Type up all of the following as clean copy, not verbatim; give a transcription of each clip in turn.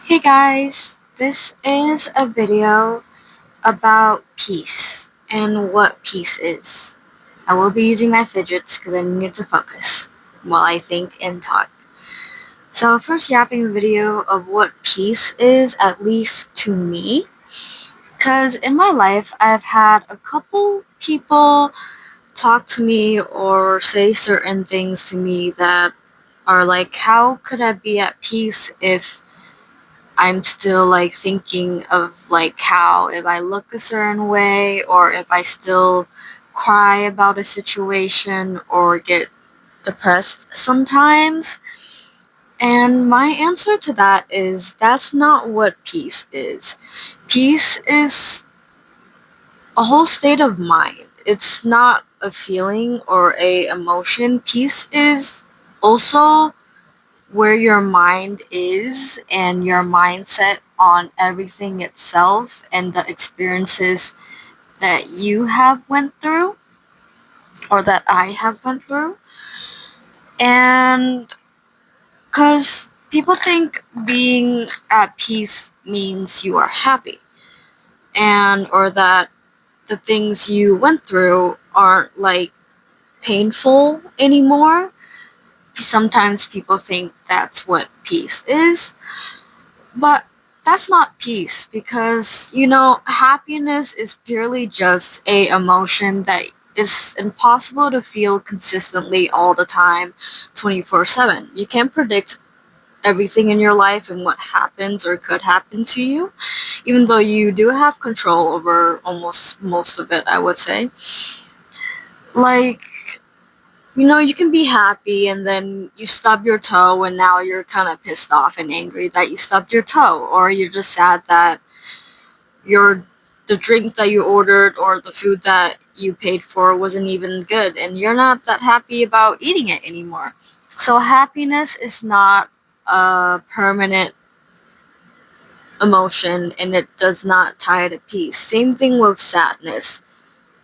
Hey guys, this is a video about peace and what peace is. I will be using my fidgets because I need to focus while I think and talk. So first yapping video of what peace is, at least to me, because in my life I've had a couple people talk to me or say certain things to me that are like, how could I be at peace if I'm still like thinking of like how if I look a certain way or if I still cry about a situation or get depressed sometimes. And my answer to that is that's not what peace is. Peace is a whole state of mind. It's not a feeling or a emotion. Peace is also where your mind is and your mindset on everything itself and the experiences that you have went through or that I have went through. And because people think being at peace means you are happy and or that the things you went through aren't like painful anymore. Sometimes people think that's what peace is. But that's not peace because, happiness is purely just a emotion that is impossible to feel consistently all the time, 24/7. You can't predict everything in your life and what happens or could happen to you, even though you do have control over almost most of it, I would say. Like, you can be happy and then you stub your toe and now you're kind of pissed off and angry that you stubbed your toe, or you're just sad that your the drink that you ordered or the food that you paid for wasn't even good and you're not that happy about eating it anymore. So happiness is not a permanent emotion and it does not tie to peace. Same thing with sadness.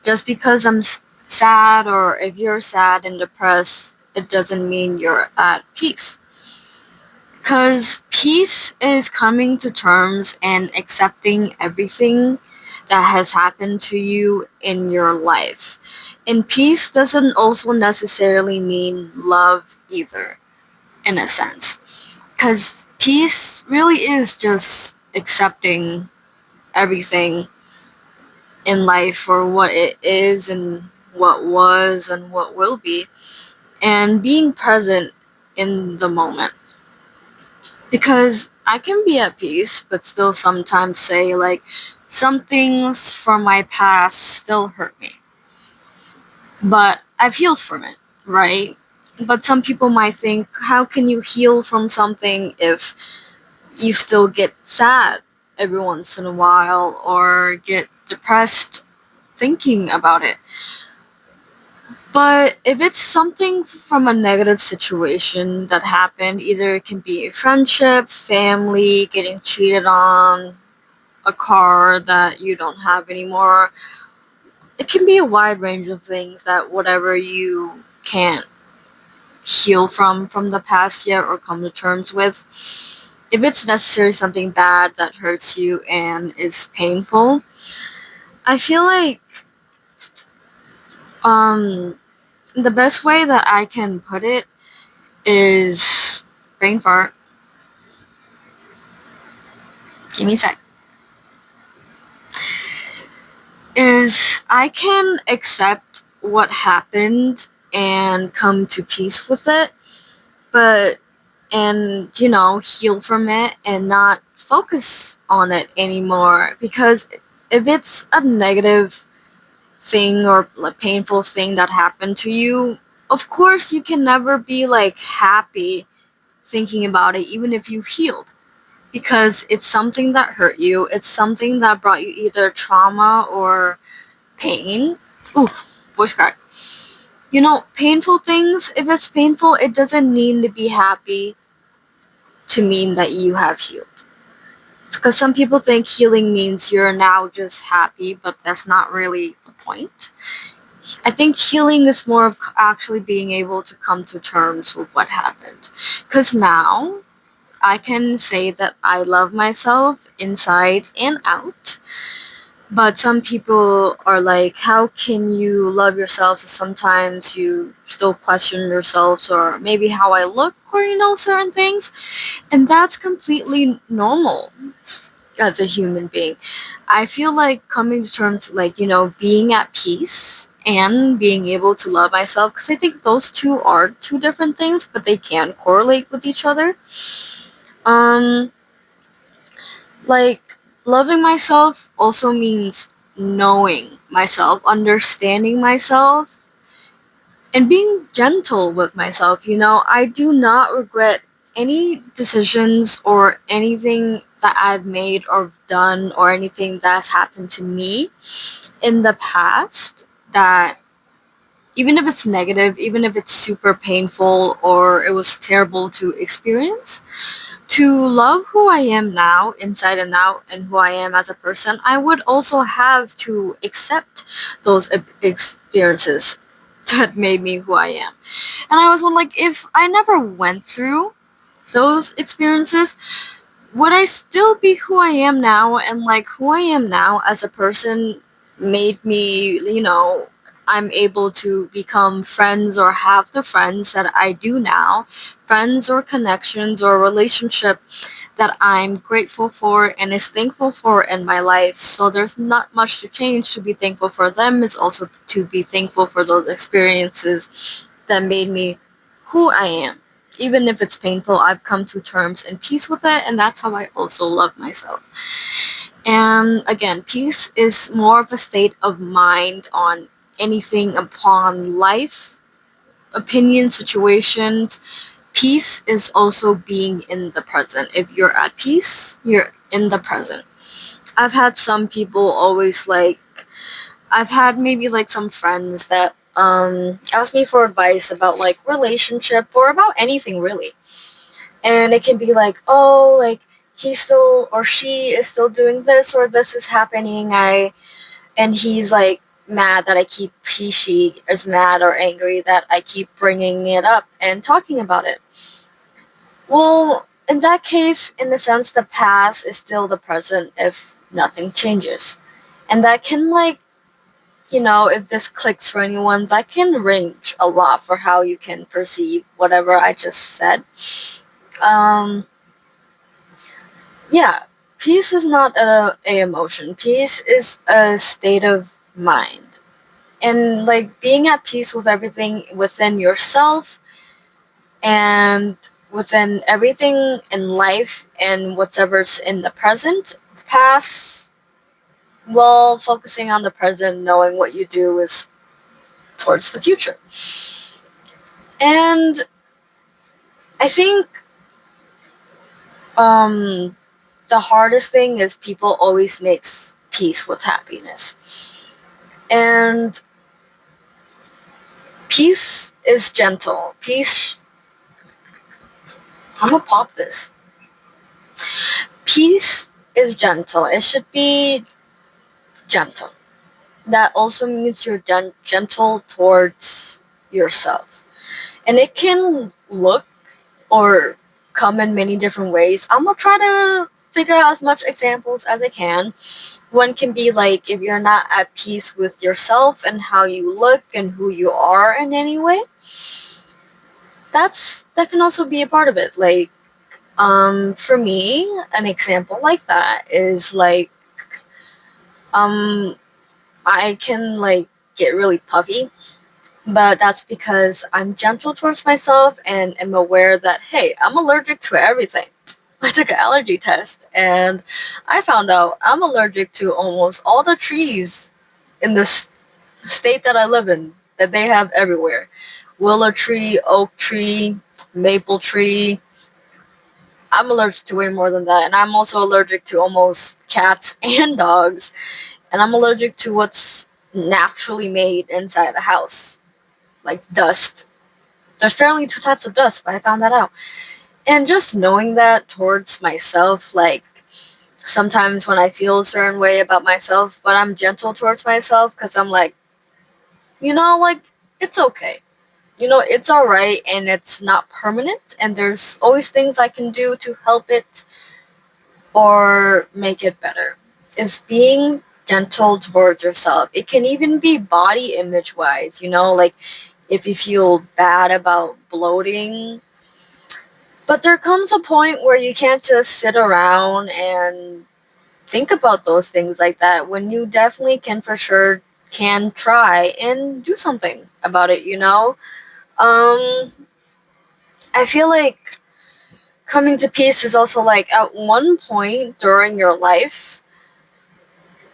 Just because I'm sad or if you're sad and depressed, it doesn't mean you're at peace. Because peace is coming to terms and accepting everything that has happened to you in your life. And peace doesn't also necessarily mean love either, in a sense. Because peace really is just accepting everything in life for what it is and what was and what will be, and being present in the moment. Because I can be at peace, but still sometimes say, like, some things from my past still hurt me. But I've healed from it, right? But some people might think, how can you heal from something if you still get sad every once in a while or get depressed thinking about it? But if it's something from a negative situation that happened, either it can be a friendship, family, getting cheated on, a car that you don't have anymore. It can be a wide range of things that whatever you can't heal from the past yet or come to terms with. If it's necessarily something bad that hurts you and is painful, I feel like um the best way that I can put it is brain fart. Give me a sec. Is I can accept what happened and come to peace with it, but and heal from it and not focus on it anymore. Because if it's a negative thing or a painful thing that happened to you, of course you can never be like happy thinking about it, even if you healed, because it's something that hurt you. It's something that brought you either trauma or pain. Ooh, voice crack. Painful things, if it's painful, it doesn't need to be happy to mean that you have healed. Because some people think healing means you're now just happy, but that's not really the point. I think healing is more of actually being able to come to terms with what happened. Because now I can say that I love myself inside and out. But some people are like, how can you love yourself? So sometimes you still question yourself, or maybe how I look, or certain things. And that's completely normal as a human being. I feel like coming to terms, like, being at peace and being able to love myself, because I think those two are two different things, but they can correlate with each other. Um, like, loving myself also means knowing myself, understanding myself, and being gentle with myself. I do not regret any decisions or anything that I've made or done, or anything that's happened to me in the past, that even if it's negative, even if it's super painful or it was terrible to experience, to love who I am now, inside and out, and who I am as a person, I would also have to accept those experiences that made me who I am. And I was wondering, like, if I never went through those experiences, would I still be who I am now? And, like, who I am now as a person made me, I'm able to become friends or have the friends that I do now, friends or connections or relationship that I'm grateful for and is thankful for in my life. So there's not much to change. To be thankful for them is also to be thankful for those experiences that made me who I am. Even if it's painful, I've come to terms and peace with it, and that's how I also love myself. And again, peace is more of a state of mind on anything upon life, opinions, situations. Peace is also being in the present. If you're at peace, you're in the present. I've had some people always like, I've had maybe like some friends that ask me for advice about like relationship or about anything really. And it can be like, oh, like he still or she is still doing this, or this is happening. And he's like mad that she is mad or angry that I keep bringing it up and talking about it. Well, in that case, in the sense, the past is still the present if nothing changes. And that can, like, if this clicks for anyone, that can range a lot for how you can perceive whatever I just said. Um, yeah, peace is not a emotion. Peace is a state of mind. And, like, being at peace with everything within yourself and within everything in life and whatever's in the present, past, while focusing on the present, knowing what you do is towards the future. And I think the hardest thing is people always makes peace with happiness. And peace is gentle. I'm gonna pop this. Peace is gentle. It should be gentle. That also means you're gentle towards yourself. And it can look or come in many different ways. I'm gonna try to figure out as much examples as I can. One can be like, if you're not at peace with yourself and how you look and who you are in any way, that can also be a part of it. Like, for me, an example like that is like, um, I can like get really puffy, but that's because I'm gentle towards myself and am aware that, hey, I'm allergic to everything. I took an allergy test and I found out I'm allergic to almost all the trees in this state that I live in, that they have everywhere. Willow tree, oak tree, maple tree. I'm allergic to way more than that. And I'm also allergic to almost cats and dogs. And I'm allergic to what's naturally made inside a house, like dust. There's apparently two types of dust, but I found that out. And just knowing that towards myself, like, sometimes when I feel a certain way about myself, but I'm gentle towards myself because I'm like, like, it's okay. it's alright and it's not permanent, and there's always things I can do to help it or make it better. Is being gentle towards yourself. It can even be body image wise, like if you feel bad about bloating. But there comes a point where you can't just sit around and think about those things like that, when you definitely can for sure can try and do something about it. Um, I feel like coming to peace is also like at one point during your life,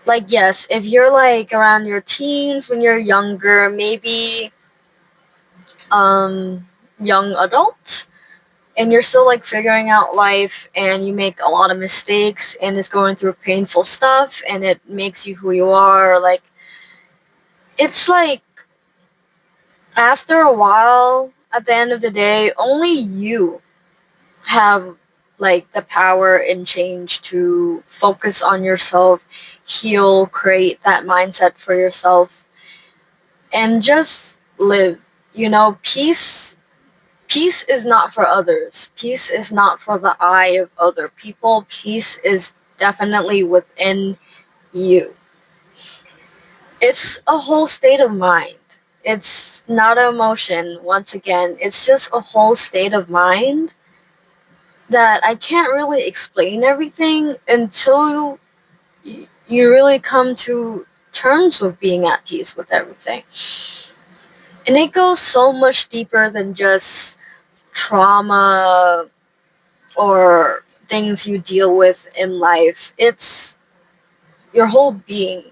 like yes, if you're like around your teens, when you're younger, maybe young adult, and you're still like figuring out life and you make a lot of mistakes and it's going through painful stuff and it makes you who you are, like it's like after a while, at the end of the day, only you have like the power and change to focus on yourself, heal, create that mindset for yourself, and just live. Peace is not for others. Peace is not for the eye of other people. Peace is definitely within you. It's a whole state of mind. It's not an emotion, once again. It's just a whole state of mind that I can't really explain everything until you really come to terms with being at peace with everything. And it goes so much deeper than just trauma or things you deal with in life. It's your whole being.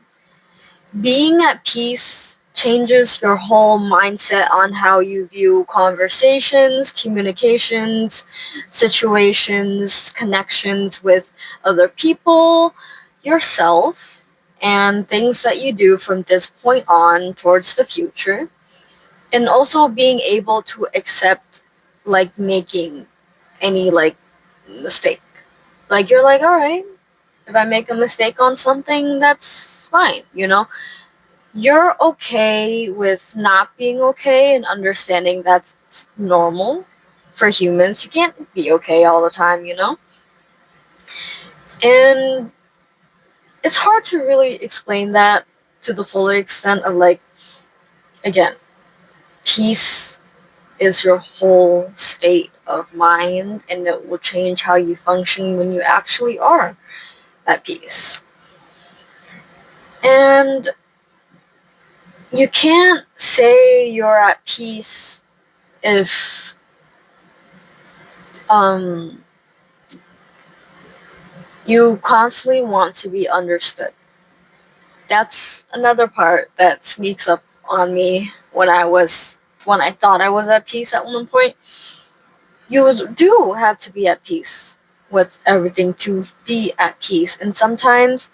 Being at peace changes your whole mindset on how you view conversations, communications, situations, connections with other people, yourself, and things that you do from this point on towards the future. And also being able to accept like making any like mistake. Like you're like, all right, if I make a mistake on something, that's fine. You're okay with not being okay and understanding that's normal for humans. You can't be okay all the time. And it's hard to really explain that to the full extent of like, again, peace is your whole state of mind, and it will change how you function when you actually are at peace. And you can't say you're at peace if you constantly want to be understood. That's another part that sneaks up on me when I thought I was at peace at one point. You do have to be at peace with everything to be at peace. And sometimes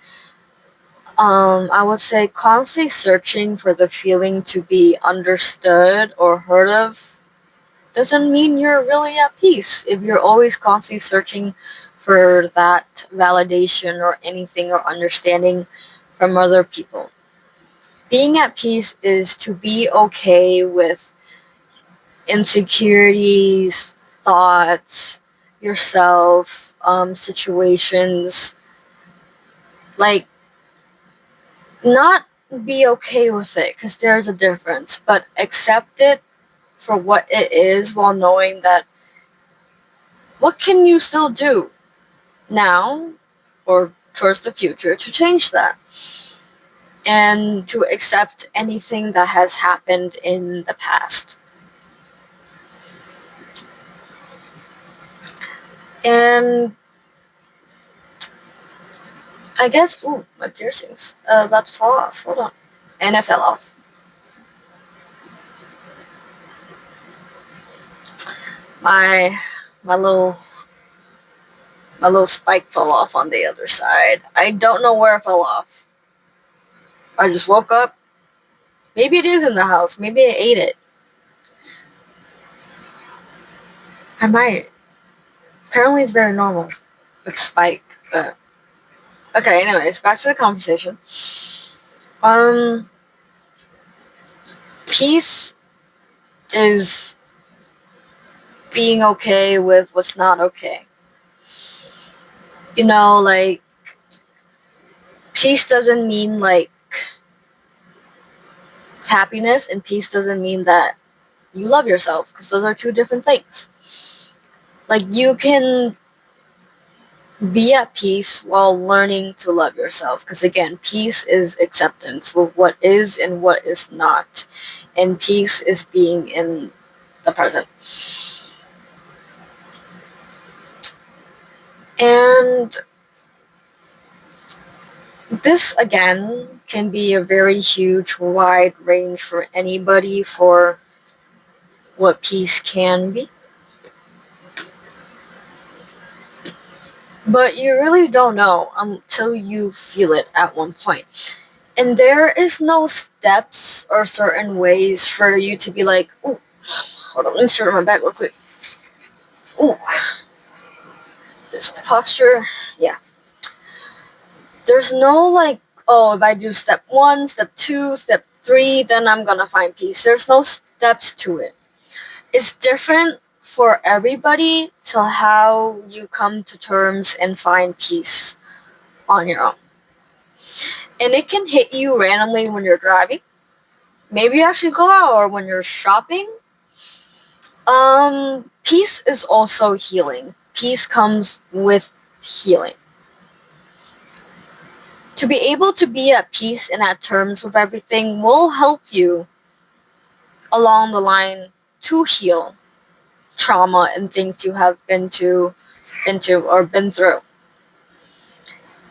I would say constantly searching for the feeling to be understood or heard of doesn't mean you're really at peace. If you're always constantly searching for that validation or anything or understanding from other people. Being at peace is to be okay with insecurities, thoughts, yourself, situations. Like, not be okay with it, because there's a difference, but accept it for what it is while knowing that what can you still do now or towards the future to change that, and to accept anything that has happened in the past. And I guess, ooh, my piercings about to fall off. Hold on. And it fell off. My my little my little spike fell off on the other side. I don't know where it fell off. I just woke up. Maybe it is in the house. Maybe I ate it. I might. Apparently it's very normal with spike. But okay, anyways, back to the conversation. Um, peace is being okay with what's not okay. You know, like, peace doesn't mean, like, happiness, and peace doesn't mean that you love yourself, because those are two different things. Like, you can be at peace while learning to love yourself, because again, peace is acceptance with what is and what is not, and peace is being in the present. And this again can be a very huge wide range for anybody for what peace can be, but you really don't know until you feel it at one point. And there is no steps or certain ways for you to be like, ooh, hold on, let me start my back real quick. Ooh, this is my posture. Yeah. There's no like, oh, if I do step 1, step 2, step 3, then I'm gonna find peace. There's no steps to it. It's different for everybody to how you come to terms and find peace on your own. And it can hit you randomly when you're driving. Maybe you actually go out, or when you're shopping. Peace is also healing. Peace comes with healing. To be able to be at peace and at terms with everything will help you along the line to heal trauma and things you have been through.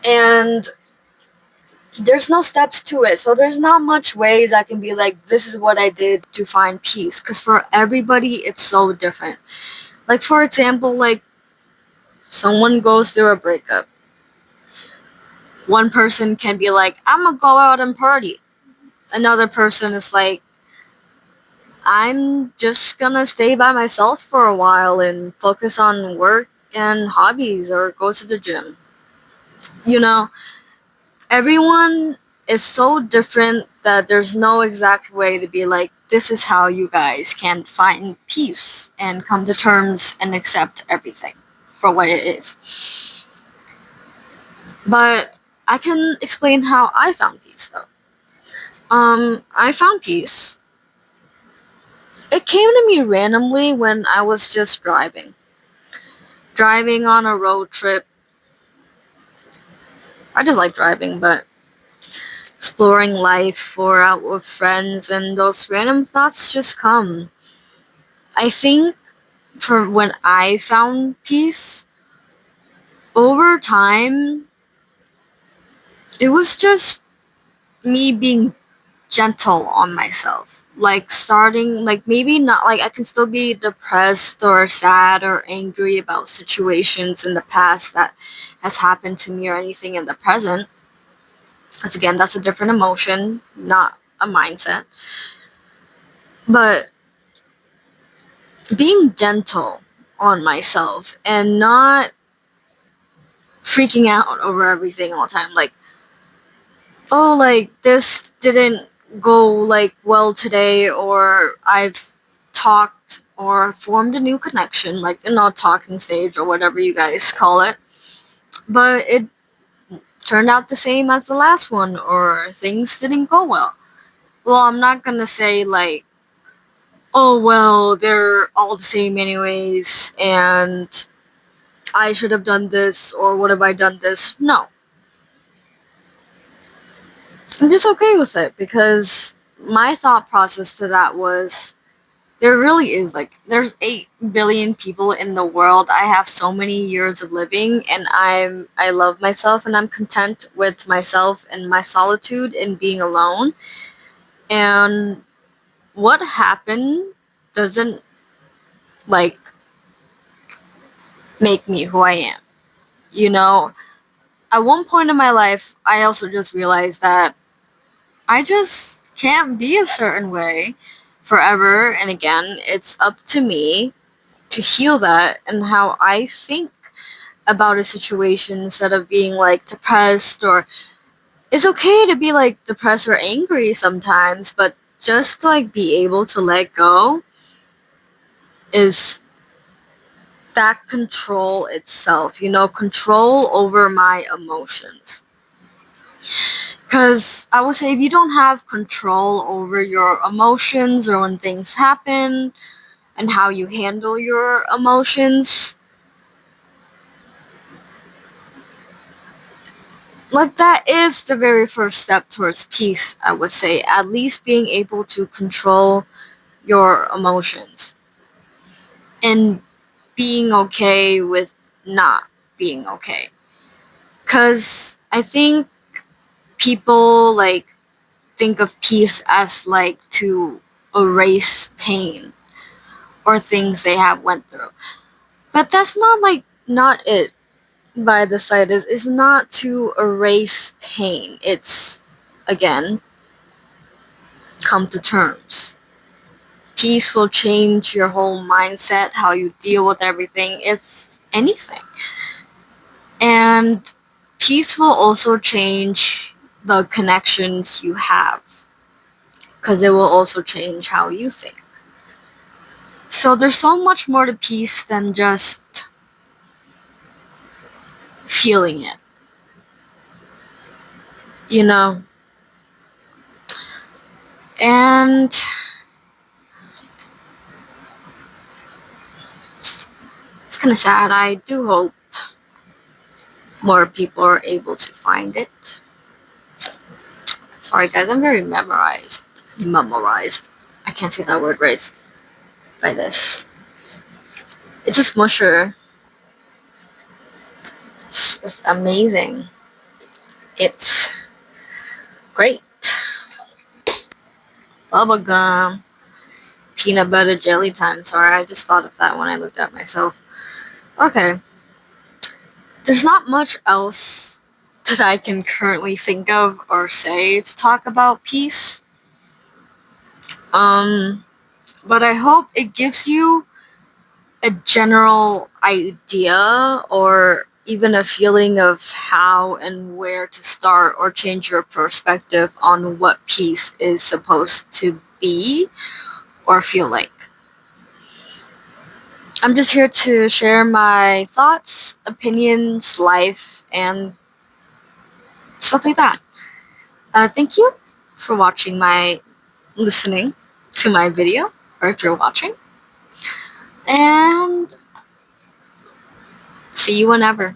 And there's no steps to it, so there's not much ways I can be like, this is what I did to find peace, because for everybody it's so different. Like, for example, like, someone goes through a breakup. One person can be like, I'm gonna go out and party. Another person is like, I'm just gonna stay by myself for a while and focus on work and hobbies, or go to the gym. You know, everyone is so different that there's no exact way to be like, this is how you guys can find peace and come to terms and accept everything for what it is. But I can explain how I found peace, though. I found peace. It came to me randomly when I was just driving. Driving on a road trip. I just like driving, but exploring life or out with friends, and those random thoughts just come. I think for when I found peace, over time, it was just me being gentle on myself. Like, starting, like, maybe not, like, I can still be depressed or sad or angry about situations in the past that has happened to me, or anything in the present. Because again, that's a different emotion, not a mindset. But being gentle on myself and not freaking out over everything all the time. Like, oh, like, this didn't go, like, well today, or I've talked or formed a new connection, like, talking stage or whatever you guys call it, but it turned out the same as the last one, or things didn't go well. Well, I'm not gonna say, like, oh, well, they're all the same anyways, and I should have done this, or what have I done this? No. I'm just okay with it, because my thought process to that was, there really is, like, there's 8 billion people in the world. I have so many years of living, and I love myself, and I'm content with myself and my solitude and being alone. And what happened doesn't, like, make me who I am. You know, at one point in my life, I also just realized that I just can't be a certain way forever and again. It's up to me to heal that and how I think about a situation, instead of being, like, depressed. Or it's okay to be, like, depressed or angry sometimes, but just, like, be able to let go is that control itself, control over my emotions. Because I would say if you don't have control over your emotions or when things happen and how you handle your emotions, like that is the very first step towards peace, I would say. At least being able to control your emotions and being okay with not being okay. Because I think people think of peace as to erase pain or things they have went through. But that's not it by the slightest. It's not to erase pain. It's, again, come to terms. Peace will change your whole mindset, how you deal with everything, if anything. And peace will also change the connections you have, because it will also change how you think. So there's so much more to peace than just feeling it, you know? And it's kind of sad. I do hope more people are able to find it. Sorry guys, I'm very memorized. I can't say that word right by this. It's a smusher. It's amazing. It's great. Bubblegum. Peanut butter jelly time. Sorry, I just thought of that when I looked at myself. Okay. There's not much else that I can currently think of or say to talk about peace. But I hope it gives you a general idea or even a feeling of how and where to start or change your perspective on what peace is supposed to be or feel like. I'm just here to share my thoughts, opinions, life, and stuff like that. Thank you for listening to my video, or if you're watching. And see you whenever.